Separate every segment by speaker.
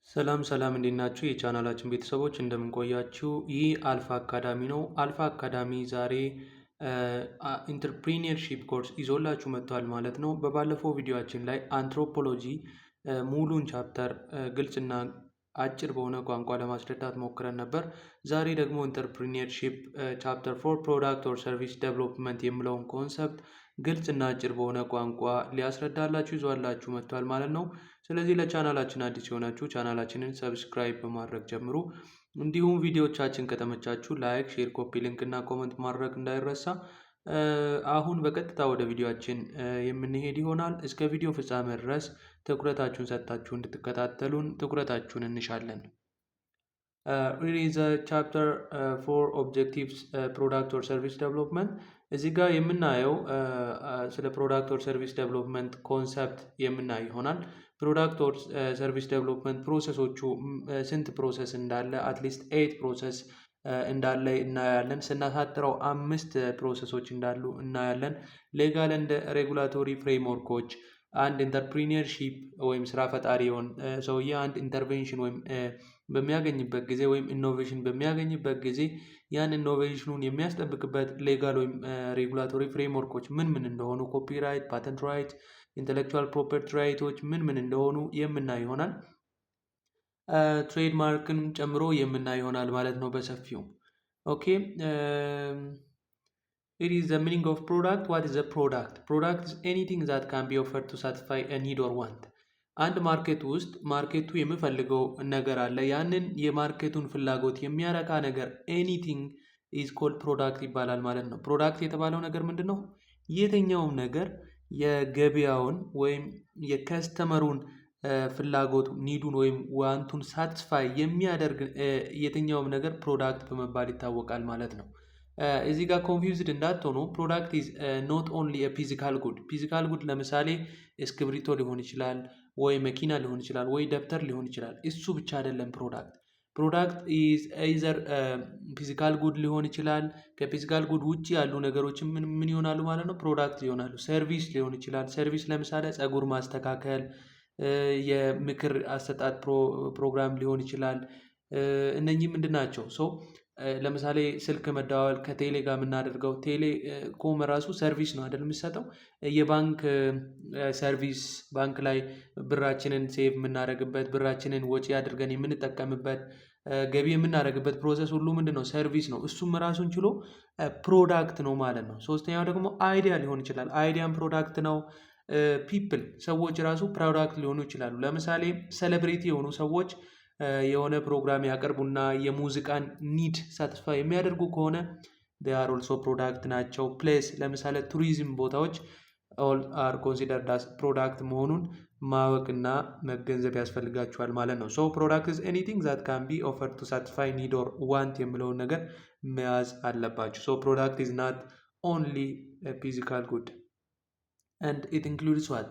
Speaker 1: ሰላም ሰላም እንዴት ናችሁ? የቻናላችን ቤተሰቦች እንደምን ቆያችሁ? ይህ አልፋ አካዳሚ ነው። አልፋ አካዳሚ ዛሬ ኢንተርፕሪኒየርሺፕ ኮርስ ይዞላችሁ መጥቷል ማለት ነው። በባለፈው ቪዲዮአችን ላይ አንትሮፖሎጂ ሙሉን ቻፕተር ግልጽና አጭር በሆነ ቋንቋ ለማስረዳት ሞክረን ነበር። ዛሬ ደግሞ ኢንተርፕሪኒየርሺፕ ቻፕተር 4 ፕሮዳክት ኦር ሰርቪስ ዴቨሎፕመንት የሚለውን ኮንሰፕት ግልጽና አጭር በሆነ ቋንቋ ሊያስረዳላችሁ ይዟላችሁ መጥቷል ማለት ነው። ስለዚህ ለቻናላችን አዲስ የሆናችሁ ቻናላችንን ሰብስክራይብ በማድረግ ጀምሩ። እንዲሁም ቪዲዮዎቻችን ከተመቻችሁ ላይክ፣ ሼር፣ ኮፒ ሊንክ እና ኮመንት ማድረግ እንዳይረሳ። አሁን በቀጥታ ወደ ቪዲዮአችን የምንሄድ ይሆናል። እስከ ቪዲዮ ፍጻሜ ድረስ ትኩረታችሁን ሰጥታችሁ እንድትከታተሉን ትኩረታችሁን እንሻለን። It is a chapter for objectives product or service development። እዚህ ጋር የምናየው ስለ ፕሮዳክት ኦር ሰርቪስ ዴቨሎፕመንት ኮንሰፕት የምናይ ይሆናል። ፕሮዳክት ኦር ሰርቪስ ዴቨሎፕመንት ፕሮሰሶቹ ስንት ፕሮሰስ እንዳለ አትሊስት 8 ፕሮሰስ እንዳለ እናያለን። ስናሳጥረው 5 ፕሮሰሶች እንዳሉ እናያለን። ሌጋል እንደ ሬጉላቶሪ ፍሬምወርኮች አንድ ኢንተርፕሪኒየርሺፕ ወይም ስራ ፈጣሪ የሆን ሰውዬ አንድ ኢንተርቬንሽን ወይም በሚያገኝበት ጊዜ ወይም ኢኖቬሽን በሚያገኝበት ጊዜ ያን ኢኖቬሽኑን የሚያስጠብቅበት ሌጋል ወይም ሬጉላቶሪ ፍሬምወርኮች ምን ምን እንደሆኑ፣ ኮፒራይት፣ ፓተንት ራይት፣ ኢንተሌክቹዋል ፕሮፐርቲ ራይቶች ምን ምን እንደሆኑ የምናይ ይሆናል። ትሬድማርክን ጨምሮ የምናይ ይሆናል ማለት ነው በሰፊው። ኦኬ It is the meaning of product. What is a product? Product is anything that can be offered to satisfy a need or want. አንድ ማርኬት ውስጥ ማርኬቱ የሚፈልገው ነገር አለ። ያንን የማርኬቱን ፍላጎት የሚያረካ ነገር ኤኒቲንግ ኢዝ ኮልድ ፕሮዳክት ይባላል ማለት ነው። ፕሮዳክት የተባለው ነገር ምንድን ነው? የትኛውም ነገር የገበያውን ወይም የከስተመሩን ፍላጎት ኒዱን ወይም ዋንቱን ሳትስፋይ የሚያደርግ የትኛውም ነገር ፕሮዳክት በመባል ይታወቃል ማለት ነው። እዚህ ጋር ኮንፊውዝድ እንዳትሆኑ ፕሮዳክት ኢዝ ኖት ኦንሊ ፊዚካል ጉድ። ፊዚካል ጉድ ለምሳሌ እስክብሪቶ ሊሆን ይችላል፣ ወይ መኪና ሊሆን ይችላል፣ ወይ ደብተር ሊሆን ይችላል። እሱ ብቻ አይደለም ፕሮዳክት። ፕሮዳክት ኢዝ ኤይዘር ፊዚካል ጉድ ሊሆን ይችላል። ከፊዚካል ጉድ ውጭ ያሉ ነገሮች ምን ይሆናሉ ማለት ነው? ፕሮዳክት ይሆናሉ። ሰርቪስ ሊሆን ይችላል። ሰርቪስ ለምሳሌ ፀጉር ማስተካከል፣ የምክር አሰጣጥ ፕሮግራም ሊሆን ይችላል። እነኚህ ምንድን ናቸው? ለምሳሌ ስልክ መደዋወል ከቴሌ ጋር የምናደርገው ቴሌኮም ራሱ ሰርቪስ ነው አይደል የሚሰጠው። የባንክ ሰርቪስ ባንክ ላይ ብራችንን ሴቭ የምናደርግበት፣ ብራችንን ወጪ አድርገን የምንጠቀምበት፣ ገቢ የምናደርግበት ፕሮሰስ ሁሉ ምንድን ነው? ሰርቪስ ነው። እሱም ራሱን ችሎ ፕሮዳክት ነው ማለት ነው። ሶስተኛው ደግሞ አይዲያ ሊሆን ይችላል። አይዲያም ፕሮዳክት ነው። ፒፕል ሰዎች ራሱ ፕሮዳክት ሊሆኑ ይችላሉ። ለምሳሌ ሴሌብሪቲ የሆኑ ሰዎች የሆነ ፕሮግራም ያቀርቡና የሙዚቃን ኒድ ሳትስፋይ የሚያደርጉ ከሆነ they are also ፕሮዳክት ናቸው። ፕሌስ ለምሳሌ ቱሪዝም ቦታዎች all are considered as ፕሮዳክት መሆኑን ማወቅና መገንዘብ ያስፈልጋቸዋል ማለት ነው። ፕሮዳክት is anything that can be offered to satisfy need or want የሚለውን ነገር መያዝ አለባችሁ። ፕሮዳክት is not only a physical good and it includes what?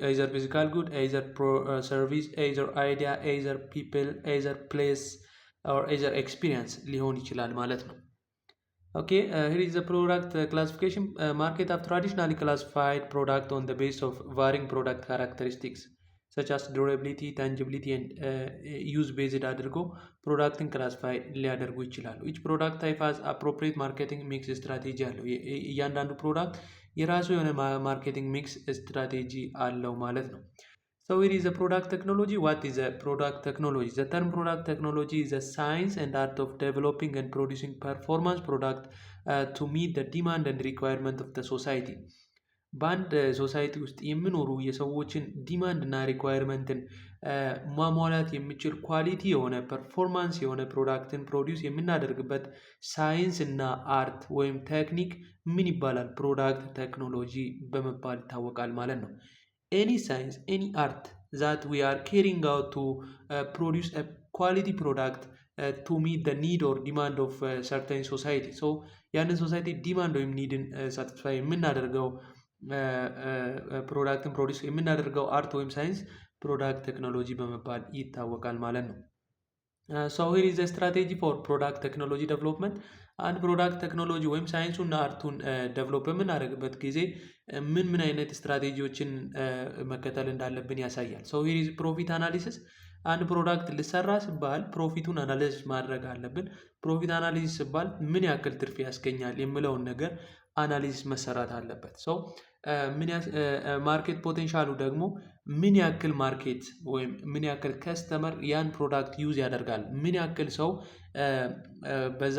Speaker 1: Either physical good, either service, either idea, either people, either place or either experience ሊሆን ይችላል ማለት ነው። Okay, here is the product classification. Market have traditionally classified product on the basis of varying product characteristics such as durability, tangibility and use based አድርጎ ፕሮዳክትን ክላሲፋይ ሊያደርጉ ይችላሉ። each product type has appropriate marketing mix strategy አለው። እያንዳንዱ ፕሮዳክት የራሱ የሆነ ማርኬቲንግ ሚክስ ስትራቴጂ አለው ማለት ነው። It is a product technology. What is a product technology? The term product technology is a science and art of developing and producing performance product to meet the demand and requirement of the society. በአንድ ሶሳይቲ ውስጥ የሚኖሩ የሰዎችን ዲማንድ እና ሪኳየርመንትን ማሟላት የሚችል ኳሊቲ የሆነ ፐርፎርማንስ የሆነ ፕሮዳክትን ፕሮዲውስ የምናደርግበት ሳይንስ እና አርት ወይም ቴክኒክ ምን ይባላል? ፕሮዳክት ቴክኖሎጂ በመባል ይታወቃል ማለት ነው። ኤኒ ሳይንስ ኤኒ አርት ዛት ዊ አር ካሪንግ አውት ቱ ፕሮዲውስ አ ኳሊቲ ፕሮዳክት ቱ ሚት ደ ኒድ ኦር ዲማንድ ኦፍ ሰርተን ሶሳይቲ። ያንን ሶሳይቲ ዲማንድ ወይም ኒድን ሳቲስፋይ የምናደርገው ፕሮዳክትን ፕሮዲውስ የምናደርገው አርት ወይም ሳይንስ ፕሮዳክት ቴክኖሎጂ በመባል ይታወቃል ማለት ነው። here is a strategy for product technology development። አንድ ፕሮዳክት ቴክኖሎጂ ወይም ሳይንሱና አርቱን ዴቨሎፕ በምናደርግበት ጊዜ ምን አይነት ስትራቴጂዎችን መከተል እንዳለብን ያሳያል። ሶ ሂር ኢዝ ፕሮፊት አናሊሲስ። አንድ ፕሮዳክት ልሰራ ሲባል ፕሮፊቱን አናላይዝ ማድረግ አለብን። ፕሮፊት አናሊሲስ ሲባል ምን ያክል ትርፍ ያስገኛል የሚለውን ነገር አናሊሲስ መሰራት አለበት። ሶ ማርኬት ፖቴንሻሉ ደግሞ ምን ያክል ማርኬት ወይም ምን ያክል ከስተመር ያን ፕሮዳክት ዩዝ ያደርጋል፣ ምን ያክል ሰው በዛ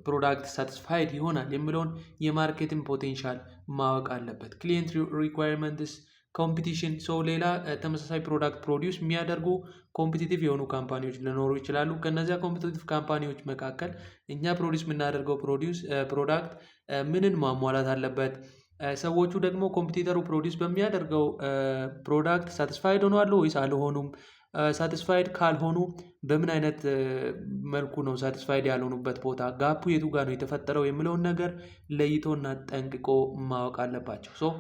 Speaker 1: ፕሮዳክት ሳቲስፋይድ ይሆናል የሚለውን የማርኬትን ፖቴንሻል ማወቅ አለበት። ክሊየንት ሪኳየርመንትስ፣ ኮምፒቲሽን፣ ሰው ሌላ ተመሳሳይ ፕሮዳክት ፕሮዲውስ የሚያደርጉ ኮምፒቲቲቭ የሆኑ ካምፓኒዎች ሊኖሩ ይችላሉ። ከነዚያ ኮምፒቲቲቭ ካምፓኒዎች መካከል እኛ ፕሮዲውስ የምናደርገው ፕሮዳክት ምንን ማሟላት አለበት? ሰዎቹ ደግሞ ኮምፒቲተሩ ፕሮዲውስ በሚያደርገው ፕሮዳክት ሳቲስፋይድ ሆነዋል ወይስ አልሆኑም? ሳቲስፋይድ ካልሆኑ በምን አይነት መልኩ ነው ሳቲስፋይድ ያልሆኑበት ቦታ፣ ጋፑ የቱ ጋር ነው የተፈጠረው የሚለውን ነገር ለይቶና ጠንቅቆ ማወቅ አለባቸው። ሶ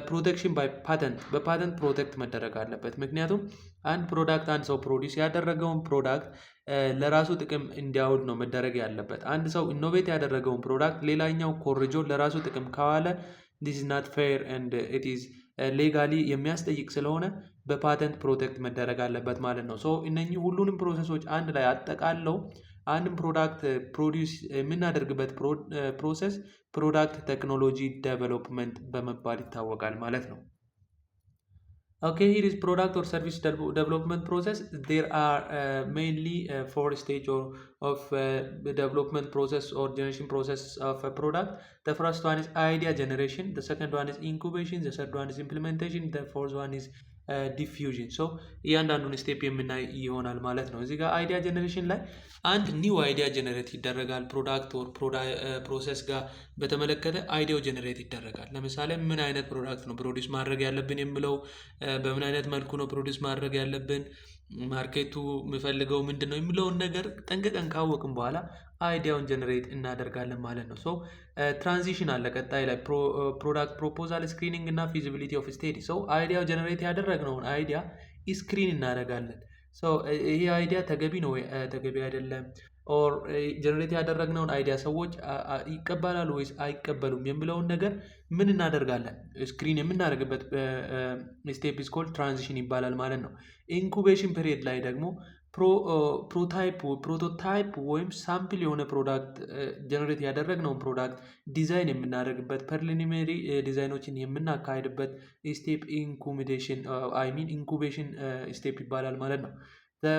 Speaker 1: ፕሮቴክሽን ባይ ፓተንት፣ በፓተንት ፕሮቴክት መደረግ አለበት። ምክንያቱም አንድ ፕሮዳክት አንድ ሰው ፕሮዲውስ ያደረገውን ፕሮዳክት ለራሱ ጥቅም እንዲያውል ነው መደረግ ያለበት። አንድ ሰው ኢኖቬት ያደረገውን ፕሮዳክት ሌላኛው ኮርጆ ለራሱ ጥቅም ካዋለ this is not fair and it is ሌጋሊ የሚያስጠይቅ ስለሆነ በፓተንት ፕሮቴክት መደረግ አለበት ማለት ነው። ሶ እነኚህ ሁሉንም ፕሮሰሶች አንድ ላይ አጠቃለው አንድን ፕሮዳክት ፕሮዲውስ የምናደርግበት ፕሮሰስ ፕሮዳክት ቴክኖሎጂ ዴቨሎፕመንት በመባል ይታወቃል ማለት ነው። Okay, here is product or service development process. There are mainly 4 stages of the development process or generation process of a product. The first one is idea generation, the second one is incubation, the third one is implementation, the fourth one is ዲፊውዥን። ሶ እያንዳንዱን ስቴፕ የምናይ ይሆናል ማለት ነው። እዚህ ጋር አይዲያ ጀነሬሽን ላይ አንድ ኒው አይዲያ ጀነሬት ይደረጋል። ፕሮዳክት ኦር ፕሮሰስ ጋር በተመለከተ አይዲያው ጀነሬት ይደረጋል። ለምሳሌ ምን አይነት ፕሮዳክት ነው ፕሮዲውስ ማድረግ ያለብን የሚለው፣ በምን አይነት መልኩ ነው ፕሮዲውስ ማድረግ ያለብን፣ ማርኬቱ የሚፈልገው ምንድን ነው የሚለውን ነገር ጠንቅቀን ካወቅን በኋላ አይዲያውን ጀነሬት እናደርጋለን ማለት ነው። ሶ ትራንዚሽን አለ ቀጣይ ላይ ፕሮዳክት ፕሮፖዛል ስክሪኒንግ እና ፊዚቢሊቲ ኦፍ ስቴዲ። ሰው አይዲያው ጀነሬት ያደረግነውን አይዲያ ስክሪን እናደርጋለን። ይሄ አይዲያ ተገቢ ነው ወይ ተገቢ አይደለም፣ ኦር ጀነሬት ያደረግነውን አይዲያ ሰዎች ይቀበላሉ ወይስ አይቀበሉም የሚለውን ነገር ምን እናደርጋለን? ስክሪን የምናደርግበት ስቴፕ ኢዝ ኮልድ ትራንዚሽን ይባላል ማለት ነው። ኢንኩቤሽን ፔሪየድ ላይ ደግሞ ፕሮቶታይፕ ወይም ሳምፕል የሆነ ፕሮዳክት ጀነሬት ያደረግነውን ፕሮዳክት ዲዛይን የምናደርግበት ፕሪሊሚናሪ ዲዛይኖችን የምናካሄድበት ስቴፕ ኢንኩቤሽን ስቴፕ ይባላል ማለት ነው።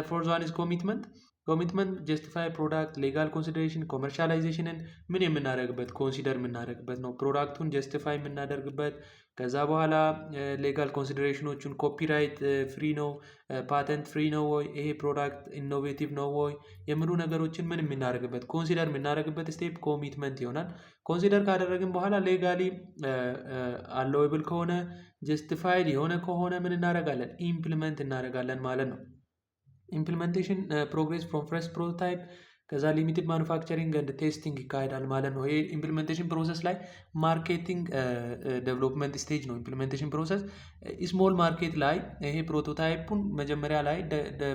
Speaker 1: ፎርዝ ዋን ኢዝ ኮሚትመንት። ኮሚትመንት ጀስቲፋይ ፕሮዳክት ሌጋል ኮንሲደሬሽን ኮመርሻላይዜሽንን ምን የምናደርግበት ኮንሲደር የምናደርግበት ነው። ፕሮዳክቱን ጀስቲፋይ የምናደርግበት፣ ከዛ በኋላ ሌጋል ኮንሲደሬሽኖቹን ኮፒራይት ፍሪ ነው፣ ፓተንት ፍሪ ነው ወይ፣ ይሄ ፕሮዳክት ኢኖቬቲቭ ነው ወይ የሚሉ ነገሮችን ምን የምናደርግበት ኮንሲደር የምናደርግበት ስቴፕ ኮሚትመንት ይሆናል። ኮንሲደር ካደረግን በኋላ ሌጋሊ አሎዌብል ከሆነ ጀስቲፋይድ የሆነ ከሆነ ምን እናደርጋለን? ኢምፕሊመንት እናደርጋለን ማለት ነው። ኢምፕሊሜንቴሽን ፕሮግሬስ ፍሮም ፈርስት ፕሮቶታይፕ፣ ከዛ ሊሚትድ ማኑፋክቸሪንግ ኤንድ ቴስቲንግ ይካሄዳል ማለት ነው። ይሄ ኢምፕሊሜንቴሽን ፕሮሰስ ላይ ማርኬቲንግ ዴቨሎፕመንት ስቴጅ ነው። ኢምፕሊሜንቴሽን ፕሮሰስ ስሞል ማርኬት ላይ ይሄ ፕሮቶታይፑን መጀመሪያ ላይ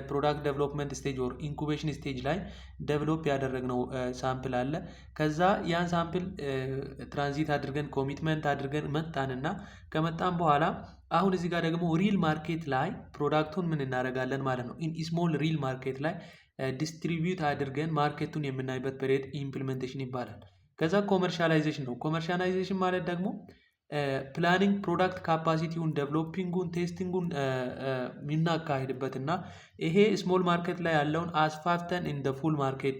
Speaker 1: ፕሮዳክት ዴቨሎፕመንት ስቴጅ ኦር ኢንኩቤሽን ስቴጅ ላይ ዴቨሎፕ ያደረግነው ሳምፕል አለ። ከዛ ያን ሳምፕል ትራንዚት አድርገን ኮሚትመንት አድርገን መጣንና ከመጣን በኋላ አሁን እዚህ ጋር ደግሞ ሪል ማርኬት ላይ ፕሮዳክቱን ምን እናደርጋለን ማለት ነው። ስሞል ሪል ማርኬት ላይ ዲስትሪቢዩት አድርገን ማርኬቱን የምናይበት ፔሪየድ ኢምፕሊሜንቴሽን ይባላል። ከዛ ኮመርሻላይዜሽን ነው። ኮመርሻላይዜሽን ማለት ደግሞ ፕላኒንግ ፕሮዳክት ካፓሲቲውን ዴቨሎፒንጉን ቴስቲንጉን የምናካሄድበት እና ይሄ ስሞል ማርኬት ላይ ያለውን አስፋፍተን ኢን ፉል ማርኬት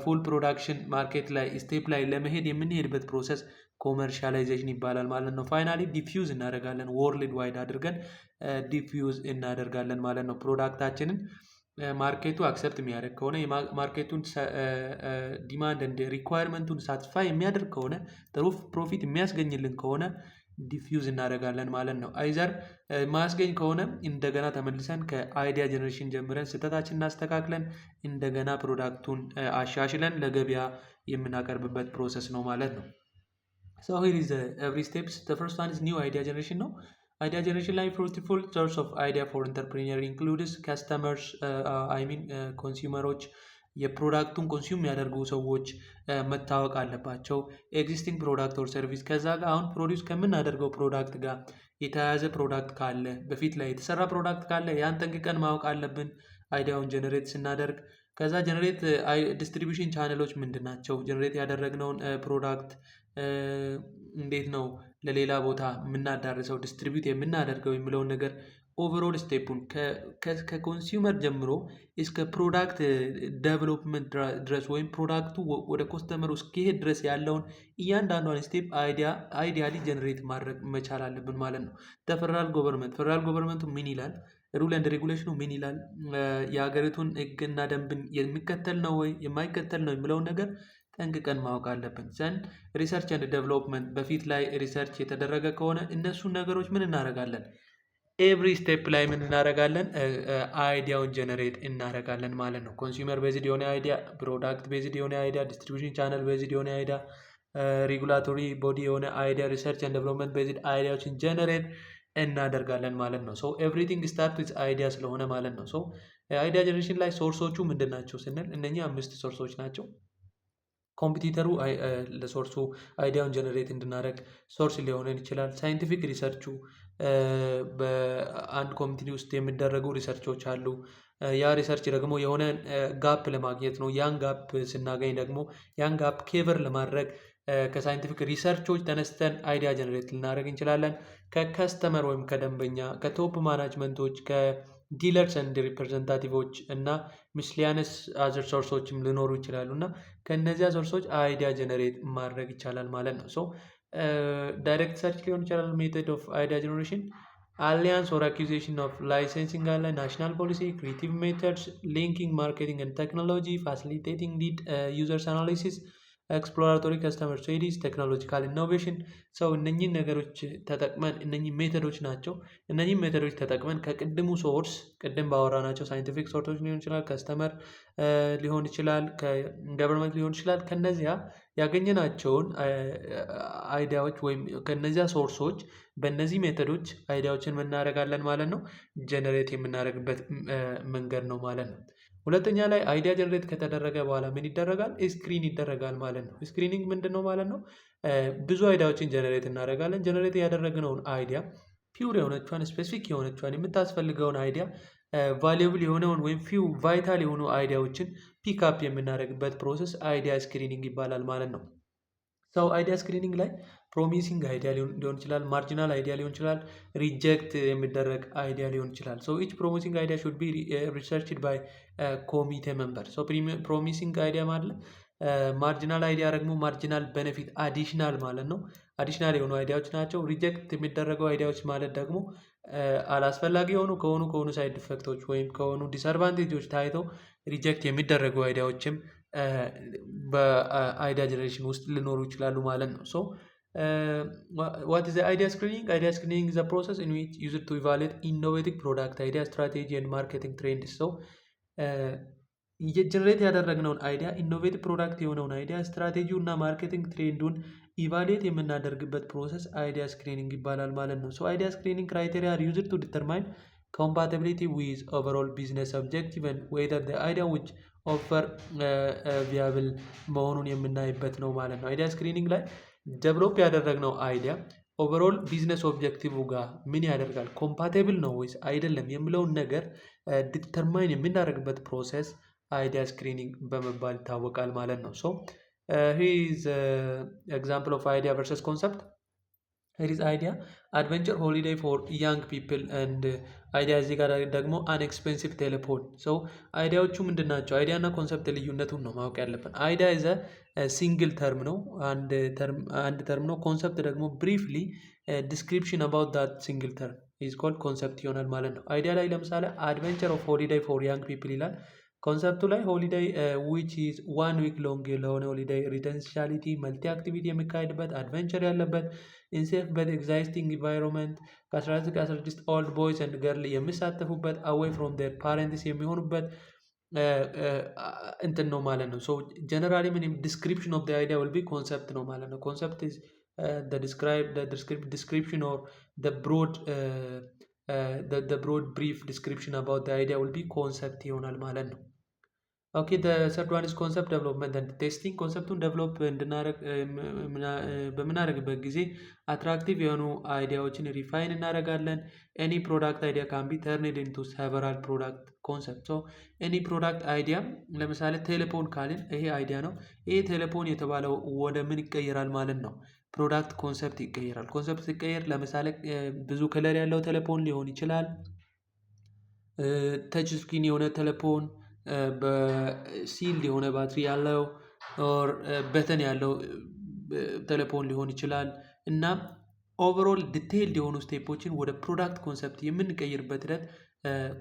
Speaker 1: ፉል ፕሮዳክሽን ማርኬት ላይ ስቴፕ ላይ ለመሄድ የምንሄድበት ፕሮሰስ ኮመርሻላይዜሽን ይባላል ማለት ነው። ፋይናሊ ዲፊውዝ እናደርጋለን፣ ወርልድ ዋይድ አድርገን ዲፊውዝ እናደርጋለን ማለት ነው። ፕሮዳክታችንን ማርኬቱ አክሰፕት የሚያደርግ ከሆነ ማርኬቱን ዲማንድ እንደ ሪኳየርመንቱን ሳትስፋይ የሚያደርግ ከሆነ ጥሩ ፕሮፊት የሚያስገኝልን ከሆነ ዲፊውዝ እናደርጋለን ማለት ነው። አይዘር ማያስገኝ ከሆነ እንደገና ተመልሰን ከአይዲያ ጀነሬሽን ጀምረን ስህተታችን እናስተካክለን እንደገና ፕሮዳክቱን አሻሽለን ለገበያ የምናቀርብበት ፕሮሰስ ነው ማለት ነው። So here is every steps. The first one is new idea generation ነው። አይዲያ ጀነሬሽን ላይ fruitful source of idea for entrepreneur includes customers, ኮንሱመሮች የፕሮዳክቱን ኮንሱም የሚያደርጉ ሰዎች መታወቅ አለባቸው። ኤግዚስቲንግ ፕሮዳክት ኦር ሰርቪስ ከዛ ጋር አሁን ፕሮዲውስ ከምናደርገው ፕሮዳክት ጋር የተያያዘ ፕሮዳክት ካለ በፊት ላይ የተሰራ ፕሮዳክት ካለ ያን ጠንቅቀን ማወቅ አለብን አይዲያውን ጀነሬት ስናደርግ። ከዛ ጀነሬት ዲስትሪቢሽን ቻነሎች ምንድን ናቸው? ጀነሬት ያደረግነውን ፕሮዳክት እንዴት ነው ለሌላ ቦታ የምናዳርሰው ዲስትሪቢዩት የምናደርገው የሚለውን ነገር ኦቨርኦል ስቴፑን ከኮንሱመር ጀምሮ እስከ ፕሮዳክት ዴቨሎፕመንት ድረስ ወይም ፕሮዳክቱ ወደ ኮስተመሩ እስኪሄድ ድረስ ያለውን እያንዳንዷን ስቴፕ አይዲያሊ ጀነሬት ማድረግ መቻል አለብን ማለት ነው። ፌደራል ጎቨርንመንቱ ምን ይላል? ሩል ኤንድ ሬጉሌሽኑ ምን ይላል? የሀገሪቱን ሕግና ደንብን የሚከተል ነው ወይ የማይከተል ነው የሚለውን ነገር ጠንቅቀን ማወቅ አለብን። ዘንድ ሪሰርች ኤንድ ዴቨሎፕመንት በፊት ላይ ሪሰርች የተደረገ ከሆነ እነሱን ነገሮች ምን እናደርጋለን? ኤቭሪ ስቴፕ ላይ ምን እናደርጋለን? አይዲያውን ጀነሬት እናደርጋለን ማለት ነው። ኮንሱመር ቤዝድ የሆነ አይዲያ፣ ፕሮዳክት ቤዝድ የሆነ አይዲያ፣ ዲስትሪቢዩሽን ቻናል ቤዝድ የሆነ አይዲያ፣ ሬጉላቶሪ ቦዲ የሆነ አይዲያ፣ ሪሰርች ኤንድ ዴቨሎፕመንት ቤዝድ አይዲያዎችን ጀነሬት እናደርጋለን ማለት ነው። ሶ ኤቭሪቲንግ ስታርት ዊዝ አይዲያ ስለሆነ ማለት ነው። ሶ አይዲያ ጀነሬሽን ላይ ሶርሶቹ ምንድን ናቸው ስንል እነኚህ 5 ሶርሶች ናቸው። ኮምፒቲተሩ ለሶርሱ አይዲያውን ጀነሬት እንድናደርግ ሶርስ ሊሆነን ይችላል። ሳይንቲፊክ ሪሰርቹ በአንድ ኮሚኒቲ ውስጥ የሚደረጉ ሪሰርቾች አሉ። ያ ሪሰርች ደግሞ የሆነ ጋፕ ለማግኘት ነው። ያን ጋፕ ስናገኝ ደግሞ ያን ጋፕ ኬቨር ለማድረግ ከሳይንቲፊክ ሪሰርቾች ተነስተን አይዲያ ጀነሬት ልናደርግ እንችላለን። ከከስተመር ወይም ከደንበኛ፣ ከቶፕ ማናጅመንቶች፣ ከዲለርስ ኤንድ ሪፕሬዘንታቲቮች እና ሚስሊያነስ አዘር ሶርሶችም ሊኖሩ ይችላሉ እና ከእነዚያ ሶርሶች አይዲያ ጀነሬት ማድረግ ይቻላል ማለት ነው። ሶ ዳይሬክት ሰርች ሊሆን ይችላል ሜቶድ ኦፍ አይዲያ ጀነሬሽን። አሊያንስ ኦር አኪዜሽን ኦፍ ላይሰንሲንግ አለ፣ ናሽናል ፖሊሲ፣ ክሪኤቲቭ ሜተድስ፣ ሊንኪንግ ማርኬቲንግ ኤንድ ቴክኖሎጂ፣ ፋሲሊቴቲንግ ሊድ ዩዘርስ አናሊሲስ፣ ኤክስፕሎራቶሪ ከስተመር ስትዲስ፣ ቴክኖሎጂካል ኢኖቬሽን። ሰው እነኚህን ነገሮች ተጠቅመን እነኚህ ሜተዶች ናቸው። እነኚህ ሜተዶች ተጠቅመን ከቅድሙ ሶርስ ቅድም ባወራናቸው ሳይንቲፊክ ሶርሶች ሊሆን ይችላል፣ ከስተመር ሊሆን ይችላል፣ ከገቨርንመንት ሊሆን ይችላል። ከነዚያ ያገኘናቸውን አይዲያዎች ወይም ከነዚያ ሶርሶች በእነዚህ ሜተዶች አይዲያዎችን እናደርጋለን ማለት ነው። ጀነሬት የምናደርግበት መንገድ ነው ማለት ነው። ሁለተኛ ላይ አይዲያ ጀነሬት ከተደረገ በኋላ ምን ይደረጋል? ስክሪን ይደረጋል ማለት ነው። ስክሪኒንግ ምንድን ነው ማለት ነው? ብዙ አይዲያዎችን ጀነሬት እናደርጋለን። ጀነሬት ያደረግነውን አይዲያ ፒውር የሆነቿን ስፔሲፊክ የሆነቿን የምታስፈልገውን አይዲያ ቫሉብል የሆነውን ወይም ፊው ቫይታል የሆኑ አይዲያዎችን ፒክአፕ የምናደርግበት ፕሮሰስ አይዲያ ስክሪኒንግ ይባላል ማለት ነው። ሰው አይዲያ ስክሪኒንግ ላይ ፕሮሚሲንግ አይዲያ ሊሆን ይችላል፣ ማርጂናል አይዲያ ሊሆን ይችላል፣ ሪጀክት የሚደረግ አይዲያ ሊሆን ይችላል። ሶ ኢች ፕሮሚሲንግ አይዲያ ሹድ ቢ ሪሰርችድ ባይ ኮሚቴ ሜምበር። ሶ ፕሮሚሲንግ አይዲያ ማለት ማርጂናል አይዲያ ደግሞ ማርጂናል ቤኔፊት አዲሽናል ማለት ነው። አዲሽናል የሆኑ አይዲያዎች ናቸው። ሪጀክት የሚደረገው አይዲያዎች ማለት ደግሞ አላስፈላጊ ከሆኑ ሳይድ ኢፌክቶች ወይም ከሆኑ ዲስአድቫንቴጆች ታይተው ሪጀክት የሚደረጉ አይዲያዎችም በአይዲያ ጀነሬሽን ውስጥ ሊኖሩ ይችላሉ ማለት ነው። ሶ what is the idea screening? Idea screening is a process in which used to evaluate innovative product idea, strategy and marketing trends. So ጀነሬት ያደረግነውን አይዲያ ኢኖቬቲቭ ፕሮዳክት የሆነውን አይዲያ ስትራቴጂው እና ማርኬቲንግ ትሬንዱን ኢቫሉዌት የምናደርግበት ፕሮሰስ አይዲያ ስክሪኒንግ ይባላል ማለት ነው። ሶ አይዲያ ስክሪኒንግ ክራይቴሪያ are used to determine compatibility with overall business objective and whether the idea which offer viable መሆኑን የምናይበት ነው ማለት ነው። አይዲያ ስክሪኒንግ ላይ ዴቨሎፕ ያደረግነው አይዲያ ኦቨርኦል ቢዝነስ ኦብጀክቲቭ ጋር ምን ያደርጋል፣ ኮምፓቲብል ነው ወይስ አይደለም የሚለውን ነገር ዲተርማይን የምናደርግበት ፕሮሰስ አይዲያ ስክሪኒንግ በመባል ይታወቃል ማለት ነው። ሶ here is example of idea versus concept. Here is idea adventure holiday for young people and አይዲያ እዚህ ጋር ደግሞ አንኤክስፔንሲቭ ቴሌፎን። ሶ አይዲያዎቹ ምንድን ናቸው? አይዲያ እና ኮንሰፕት ልዩነቱን ነው ማወቅ ያለብን። አይዲያ ኢዝ ሲንግል ተርም ነው፣ አንድ ተርም ነው። ኮንሰፕት ደግሞ ብሪፍሊ ዲስክሪፕሽን አባውት ዳት ሲንግል ተርም ኢዝ ኮልድ ኮንሰፕት ይሆናል ማለት ነው። አይዲያ ላይ ለምሳሌ አድቬንቸር ኦፍ ሆሊዴይ ፎር ያንግ ፒፕል ይላል። ኮንሰፕቱ ላይ ሆሊዴይ ዊች ኢዝ 1 ዊክ ሎንግ ለሆነ ሆሊዴይ ሪደንሻሊቲ መልቲ አክቲቪቲ የሚካሄድበት አድቬንቸር ያለበት ኢንሴፍ በት ኤግዛይስቲንግ ኢንቫይሮንመንት ከ16 ኦልድ ቦይስ ኤንድ ገርል የሚሳተፉበት አዌይ ፍሮም ዴር ፓረንትስ የሚሆኑበት እንትን ነው ማለት ነው። ሶ ጀነራሊ ምንም ዲስክሪፕሽን ኦፍ ዘ አይዲያ ዊል ቢ ኮንሰፕት ነው ማለት ነው። ኮንሰፕት ኢዝ description or the broad brief description about the idea will be concept ይሆናል ማለት ነው። ኦኬ ሰርድ ዋን ኢዝ ኮንሰፕት ዴቨሎፕመንት ኤንድ ቴስቲንግ። ኮንሰፕቱን ዴቨሎፕ እንድናደርግ በምናደርግበት ጊዜ አትራክቲቭ የሆኑ አይዲያዎችን ሪፋይን እናደርጋለን። ኤኒ ፕሮዳክት አይዲያ ካን ቢ ተርንድ ኢንቱ ሰቨራል ፕሮዳክት ኮንሰፕት። ሶ ኤኒ ፕሮዳክት አይዲያ ለምሳሌ ቴሌፎን ካልን ይሄ አይዲያ ነው። ይሄ ቴሌፎን የተባለው ወደ ምን ይቀየራል ማለት ነው? ፕሮዳክት ኮንሰፕት ይቀየራል። ኮንሰፕት ሲቀየር ለምሳሌ ብዙ ከለር ያለው ቴሌፎን ሊሆን ይችላል። ተች ስክሪን የሆነ ቴሌፎን፣ በሲልድ የሆነ ባትሪ ያለው ኦር በተን ያለው ቴሌፎን ሊሆን ይችላል። እና ኦቨርኦል ዲቴይልድ የሆኑ ስቴፖችን ወደ ፕሮዳክት ኮንሰፕት የምንቀይርበት ሂደት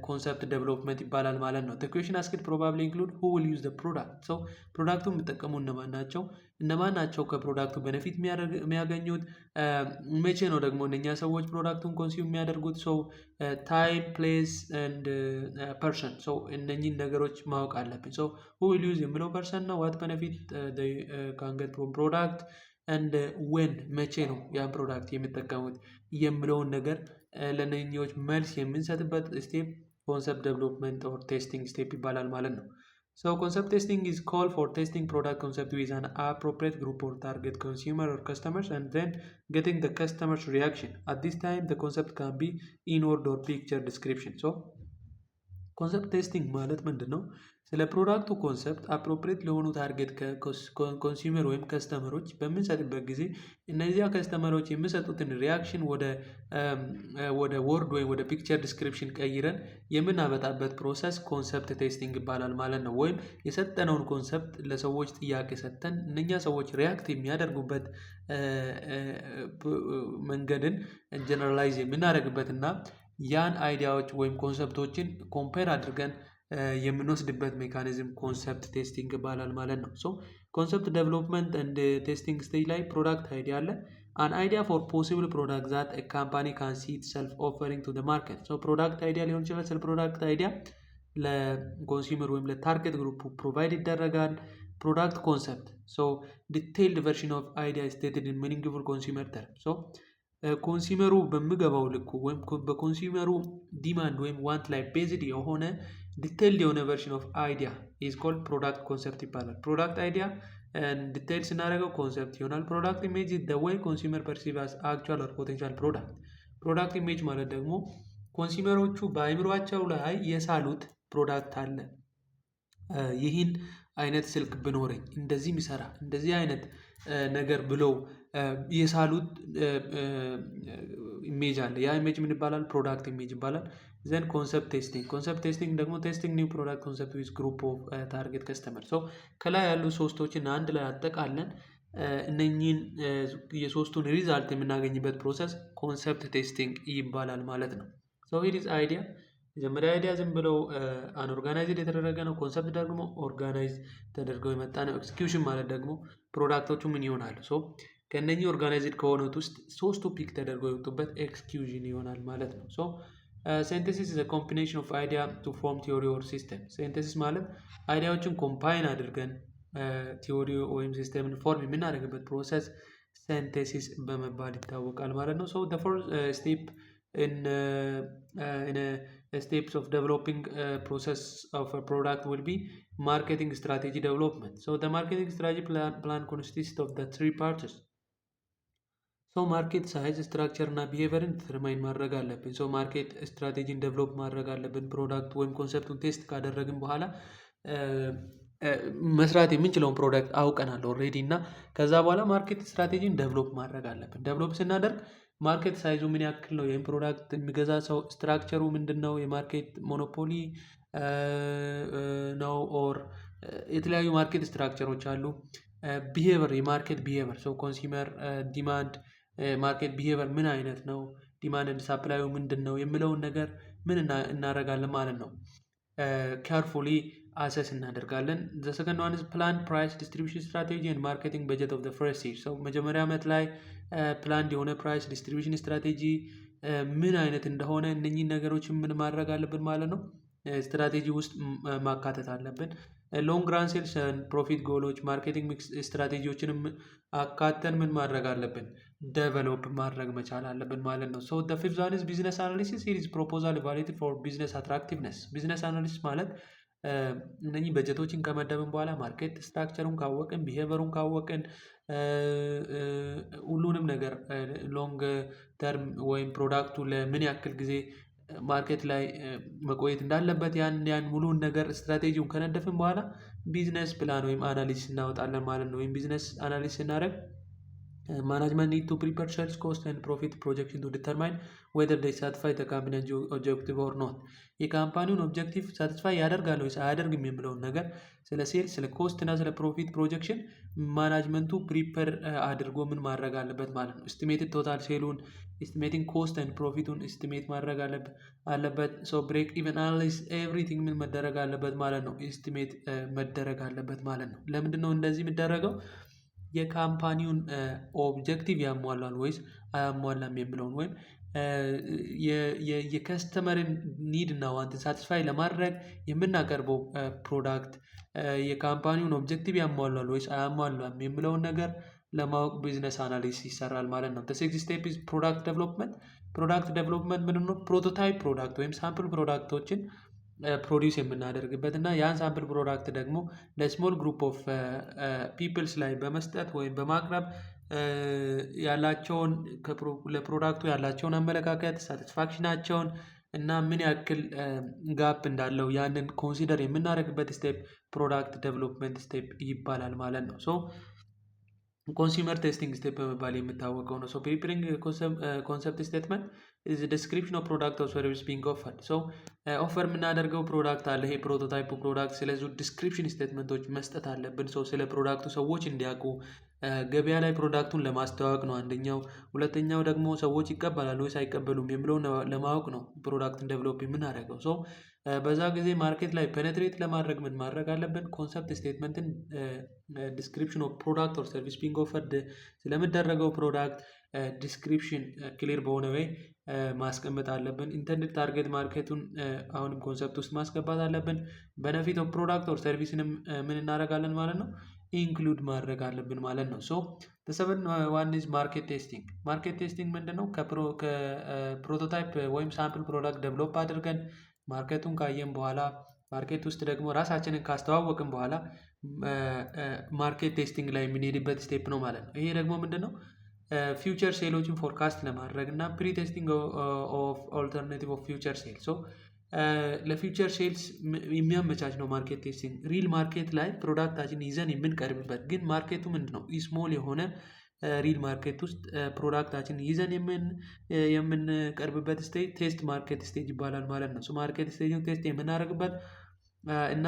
Speaker 1: ኮንሰፕት ዴቨሎፕመንት ይባላል ማለት ነው። ኩዌሽን አስክድ ፕሮባብሊ ኢንክሉድ ሁ ዊል ዩዝ ዘ ፕሮዳክት። ሰው ፕሮዳክቱን የሚጠቀሙ እነማን ናቸው ከፕሮዳክቱ ቤኔፊት የሚያገኙት፣ መቼ ነው ደግሞ እነኛ ሰዎች ፕሮዳክቱን ኮንሱም የሚያደርጉት። ሰው ታይም፣ ፕሌስ ኤንድ ፐርሰን። ሰው እነኚህን ነገሮች ማወቅ አለብን። ሰው ሁ ዊል ዩዝ የሚለው ፐርሰን ነው። ዋት ቤኔፊት ካን ጌት ፍሮም ፕሮዳክት ኤንድ ዌን፣ መቼ ነው ያን ፕሮዳክት የሚጠቀሙት የሚለውን ነገር ለነኚዎች መልስ የምንሰጥበት ስቴፕ ኮንሰፕት ዴቨሎፕመንት ኦር ቴስቲንግ ስቴፕ ይባላል ማለት ነው። So concept testing is called for testing product concept with an appropriate group or target consumer or customers and then getting the customer's reaction. At this time the concept can be inward or picture description. So ኮንሰፕት ቴስቲንግ ማለት ምንድን ነው? ስለ ፕሮዳክቱ ኮንሰፕት አፕሮፕሬት ለሆኑ ታርጌት ኮንሱመር ወይም ከስተመሮች በምንሰጥበት ጊዜ እነዚያ ከስተመሮች የሚሰጡትን ሪያክሽን ወደ ወርድ ወይም ወደ ፒክቸር ዲስክሪፕሽን ቀይረን የምናመጣበት ፕሮሰስ ኮንሰፕት ቴስቲንግ ይባላል ማለት ነው። ወይም የሰጠነውን ኮንሰፕት ለሰዎች ጥያቄ ሰጥተን እነኛ ሰዎች ሪያክት የሚያደርጉበት መንገድን ጀነራላይዝ የምናደርግበት እና ያን አይዲያዎች ወይም ኮንሰፕቶችን ኮምፔር አድርገን የምንወስድበት ሜካኒዝም ኮንሰፕት ቴስቲንግ ይባላል ማለት ነው። ሶ ኮንሰፕት ዴቨሎፕመንት ኤንድ ቴስቲንግ ስቴጅ ላይ ፕሮዳክት አይዲያ አለ። አን አይዲያ ፎር ፖሲብል ፕሮዳክት ዛት ኤ ካምፓኒ ካን ሲ ኢትሰልፍ ኦፈሪንግ ቱ ዘ ማርኬት። ሶ ፕሮዳክት አይዲያ ሊሆን ይችላል። ስለ ፕሮዳክት አይዲያ ለኮንሱመር ወይም ለታርጌት ግሩፕ ፕሮቫይድ ይደረጋል። ፕሮዳክት ኮንሰፕት ሶ ዲቴይልድ ቨርዥን ኦፍ አይዲያ ስቴትድ ኢን ሚኒንግፉል ኮንሱመር ተርም። ሶ ኮንሱመሩ በሚገባው ልኩ ወይም በኮንሱመሩ ዲማንድ ወይም ዋንት ላይ ቤዝድ የሆነ ዲቴይልድ የሆነ ቨርዥን ኦፍ አይዲያ ኢዝ ኮልድ ፕሮዳክት ኮንሰፕት ይባላል። ፕሮዳክት አይዲያ ዲቴይል ስናደርገው ኮንሰፕት ይሆናል። ፕሮዳክት ኢሜጅ ኢዝ ዘ ዌይ ኮንሱመር ፐርሲቭ አስ አክቹዋል ኦር ፖቴንሻል ፕሮዳክት። ፕሮዳክት ኢሜጅ ማለት ደግሞ ኮንሱመሮቹ በአእምሯቸው ላይ የሳሉት ፕሮዳክት አለ። ይህን አይነት ስልክ ብኖረኝ እንደዚህ የሚሰራ እንደዚህ አይነት ነገር ብለው የሳሉት ኢሜጅ አለ። ያ ኢሜጅ ምን ይባላል? ፕሮዳክት ኢሜጅ ይባላል። ዘን ኮንሰፕት ቴስቲንግ። ኮንሰፕት ቴስቲንግ ደግሞ ቴስቲንግ ኒው ፕሮዳክት ኮንሰፕት ዊዝ ግሩፕ ኦፍ ታርጌት ከስተመር። ሶ ከላይ ያሉ ሶስቶችን አንድ ላይ አጠቃለን እነኚህን የሶስቱን ሪዛልት የምናገኝበት ፕሮሰስ ኮንሰፕት ቴስቲንግ ይባላል ማለት ነው። ሶ ሂት ኢዝ አይዲያ። መጀመሪያ አይዲያ ዝም ብለው አንኦርጋናይዝድ የተደረገ ነው። ኮንሰፕት ደግሞ ኦርጋናይዝ ተደርገው የመጣ ነው። ኤክስኪዩሽን ማለት ደግሞ ፕሮዳክቶቹ ምን ይሆናሉ? ሶ ከእነኚህ ኦርጋናይዝድ ከሆኑት ውስጥ ሶስቱ ፒክ ተደርገው የወጡበት ኤክስኪዩዥን ይሆናል ማለት ነው። ሶ ሴንቴሲስ ኢዝ አ ኮምቢኔሽን ኦፍ አይዲያ ቱ ፎርም ቲዮሪ ኦር ሲስተም። ሴንቴሲስ ማለት አይዲያዎችን ኮምባይን አድርገን ቲዮሪ ወይም ሲስተምን ፎርም የምናደርግበት ፕሮሰስ ሴንቴሲስ በመባል ይታወቃል ማለት ነው። ሶ the first step in steps of developing process of a product will be marketing strategy development. So the marketing strategy plan consists of the three parts. So market size, structure እና ቢሄቨርን ዲተርማይን ማድረግ አለብን። ሶ ማርኬት ስትራቴጂን ዴቨሎፕ ማድረግ አለብን። ፕሮዳክት ወይም ኮንሰፕቱን ቴስት ካደረግን በኋላ መስራት የምንችለውን ፕሮዳክት አውቀናል ኦልሬዲ እና ከዛ በኋላ ማርኬት ስትራቴጂን ዴቨሎፕ ማድረግ አለብን። ዴቨሎፕ ስናደርግ ማርኬት ሳይዙ ምን ያክል ነው? ይህን ፕሮዳክት የሚገዛ ሰው ስትራክቸሩ ምንድን ነው? የማርኬት ሞኖፖሊ ነው ኦር የተለያዩ ማርኬት ስትራክቸሮች አሉ። ቢሄቨር፣ የማርኬት ቢሄቨር ሰው ኮንሱመር ዲማንድ ማርኬት ቢሄቨር ምን አይነት ነው? ዲማንድ ኤንድ ሳፕላዩ ምንድን ነው የሚለውን ነገር ምን እናደርጋለን ማለት ነው። ካርፉሊ አሰስ እናደርጋለን። ዘ ሰከንድ ዋን ኢዝ ፕላን ፕራይስ ዲስትሪቢዩሽን ስትራቴጂ ኤንድ ማርኬቲንግ በጀት ኦፍ ዘ ፈርስት ስቴጅ። ሰው መጀመሪያ ዓመት ላይ ፕላን የሆነ ፕራይስ ዲስትሪቢዩሽን ስትራቴጂ ምን አይነት እንደሆነ እነኚህን ነገሮችን ምን ማድረግ አለብን ማለት ነው፣ ስትራቴጂ ውስጥ ማካተት አለብን። ሎንግ ራን ሴልስ ፕሮፊት ጎሎች፣ ማርኬቲንግ ሚክስ ስትራቴጂዎችንም አካተን ምን ማድረግ አለብን፣ ዴቨሎፕ ማድረግ መቻል አለብን ማለት ነው። ሶ the fifth one is business analysis. It is proposal evaluated for business attractiveness. ቢዝነስ አናሊሲስ ማለት እነኚህ በጀቶችን ከመደብን በኋላ ማርኬት ስትራክቸሩን ካወቅን ቢሄቨሩን ካወቅን ሁሉንም ነገር ሎንግ ተርም ወይም ፕሮዳክቱ ለምን ያክል ጊዜ ማርኬት ላይ መቆየት እንዳለበት ያን ሙሉውን ነገር ስትራቴጂውን ከነደፍን በኋላ ቢዝነስ ፕላን ወይም አናሊሲስ እናወጣለን ማለት ነው። ወይም ቢዝነስ አናሊሲስ ስናደርግ management need to prepare sales cost and profit projection to determine whether they satisfy the company objective or not። የካምፓኒውን ኦብጀክቲቭ ሳቲስፋይ ያደርጋል ወይስ አያደርግም የሚለውን ነገር ስለ ሴልስ፣ ስለ ኮስት እና ስለ ፕሮፊት ፕሮጀክሽን ማናጅመንቱ ፕሪፐር አድርጎ ምን ማድረግ አለበት ማለት ነው። ኤስቲሜትድ ቶታል ሴሉን፣ ኤስቲሜቲንግ ኮስት ኤንድ ፕሮፊቱን ኤስቲሜት ማድረግ አለበት። ሶ ብሬክ ኢቨን አናሊሲስ ኤቭሪቲንግ ምን መደረግ አለበት ማለት ነው። ኤስቲሜት መደረግ አለበት ማለት ነው። ለምንድን ነው እንደዚህ የሚደረገው? የካምፓኒውን ኦብጀክቲቭ ያሟላል ወይስ አያሟላም የሚለውን ወይም የከስተመርን ኒድ እና ዋንት ሳቲስፋይ ለማድረግ የምናቀርበው ፕሮዳክት የካምፓኒውን ኦብጀክቲቭ ያሟላል ወይስ አያሟላም የሚለውን ነገር ለማወቅ ቢዝነስ አናሊሲስ ይሰራል ማለት ነው። ሲክስ ስቴፕ ኢዝ ፕሮዳክት ዴቨሎፕመንት። ፕሮዳክት ዴቨሎፕመንት ምንድን ነው? ፕሮቶታይፕ ፕሮዳክት ወይም ሳምፕል ፕሮዳክቶችን ፕሮዲውስ የምናደርግበት እና ያን ሳምፕል ፕሮዳክት ደግሞ ለስሞል ግሩፕ ኦፍ ፒፕልስ ላይ በመስጠት ወይም በማቅረብ ያላቸውን ለፕሮዳክቱ ያላቸውን አመለካከት ሳቲስፋክሽናቸውን እና ምን ያክል ጋፕ እንዳለው ያንን ኮንሲደር የምናደርግበት ስቴፕ ፕሮዳክት ዴቨሎፕመንት ስቴፕ ይባላል ማለት ነው። ሶ ኮንሱመር ቴስቲንግ ስቴፕ በመባል የሚታወቀው ነው። ሶ ፕሪፔሪንግ ኮንሰፕት ስቴትመንት ኢዝ ዲስክሪፕሽን ኦፍ ፕሮዳክት ኦር ሰርቪስ ቢንግ ኦፈርድ። ሶ ኦፈር የምናደርገው ፕሮዳክት አለ፣ ይሄ ፕሮቶታይፕ ፕሮዳክት። ስለዚህ ዲስክሪፕሽን ስቴትመንቶች መስጠት አለብን። ሶ ስለ ፕሮዳክቱ ሰዎች እንዲያውቁ ገበያ ላይ ፕሮዳክቱን ለማስተዋወቅ ነው አንደኛው። ሁለተኛው ደግሞ ሰዎች ይቀበላሉ ወይስ አይቀበሉም የሚለውን ለማወቅ ነው ፕሮዳክትን ዴቨሎፕ የምናደርገው። ሶ በዛ ጊዜ ማርኬት ላይ ፔኔትሬት ለማድረግ ምን ማድረግ አለብን? ኮንሰፕት ስቴትመንትን ዲስክሪፕሽን ኦፍ ፕሮዳክት ኦር ሰርቪስ ቢንግ ኦፈርድ ስለምደረገው ፕሮዳክት ዲስክሪፕሽን ክሊር በሆነ ወይ ማስቀመጥ አለብን። ኢንተንድድ ታርጌት ማርኬቱን አሁንም ኮንሰፕት ውስጥ ማስገባት አለብን። በነፊት ኦፍ ፕሮዳክት ኦር ሰርቪስንም ምን እናደርጋለን ማለት ነው ኢንክሉድ ማድረግ አለብን ማለት ነው። ሶ ተሰብን ዋን ኢዝ ማርኬት ቴስቲንግ። ማርኬት ቴስቲንግ ምንድን ነው? ከፕሮቶታይፕ ወይም ሳምፕል ፕሮዳክት ዴቨሎፕ አድርገን ማርኬቱን ካየን በኋላ ማርኬት ውስጥ ደግሞ ራሳችንን ካስተዋወቅን በኋላ ማርኬት ቴስቲንግ ላይ የምንሄድበት ስቴፕ ነው ማለት ነው። ይሄ ደግሞ ምንድን ነው? ፊውቸር ሴሎችን ፎርካስት ለማድረግ እና ፕሪ ቴስቲንግ ኦፍ ኦልተርናቲቭ ኦፍ ፊውቸር ሴል። ሶ ለፊውቸር ሴልስ የሚያመቻች ነው ማርኬት ቴስቲንግ። ሪል ማርኬት ላይ ፕሮዳክታችን ይዘን የምንቀርብበት ግን ማርኬቱ ምንድን ነው ስሞል የሆነ ሪል ማርኬት ውስጥ ፕሮዳክታችን ይዘን የምንቀርብበት ስቴጅ ቴስት ማርኬት ስቴጅ ይባላል ማለት ነው። ማርኬት ስቴጅን ቴስት የምናደርግበት እና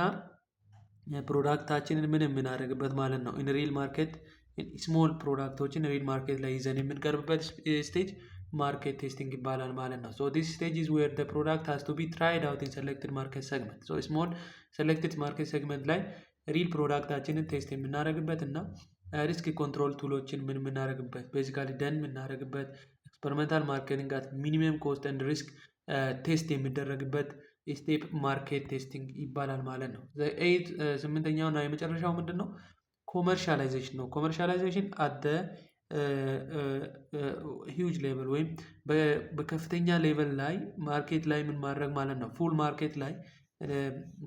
Speaker 1: ፕሮዳክታችንን ምን የምናደርግበት ማለት ነው። ኢን ሪል ማርኬት ስሞል ፕሮዳክቶችን ሪል ማርኬት ላይ ይዘን የምንቀርብበት ስቴጅ ማርኬት ቴስቲንግ ይባላል ማለት ነው። ሶ ዲስ ስቴጅ ኢዝ ዌር ዘ ፕሮዳክት ሃዝ ቱ ቢ ትራይድ አውት ኢን ሴሌክትድ ማርኬት ሴግመንት። ሶ ስሞል ሴሌክትድ ማርኬት ሴግመንት ላይ ሪል ፕሮዳክታችንን ቴስት የምናደርግበት እና ሪስክ ኮንትሮል ቱሎችን ምን የምናደርግበት ቤዚካሊ ደን የምናደርግበት ኤክስፐሪመንታል ማርኬቲንግ ጋር ሚኒመም ኮስት ኤንድ ሪስክ ቴስት የሚደረግበት ስቴፕ ማርኬት ቴስቲንግ ይባላል ማለት ነው። ስምንተኛው እና የመጨረሻው ምንድን ነው? ኮመርሻላይዜሽን ነው። ኮመርሻላይዜሽን አት ሂውጅ ሌቨል ወይም በከፍተኛ ሌቨል ላይ ማርኬት ላይ ምን ማድረግ ማለት ነው። ፉል ማርኬት ላይ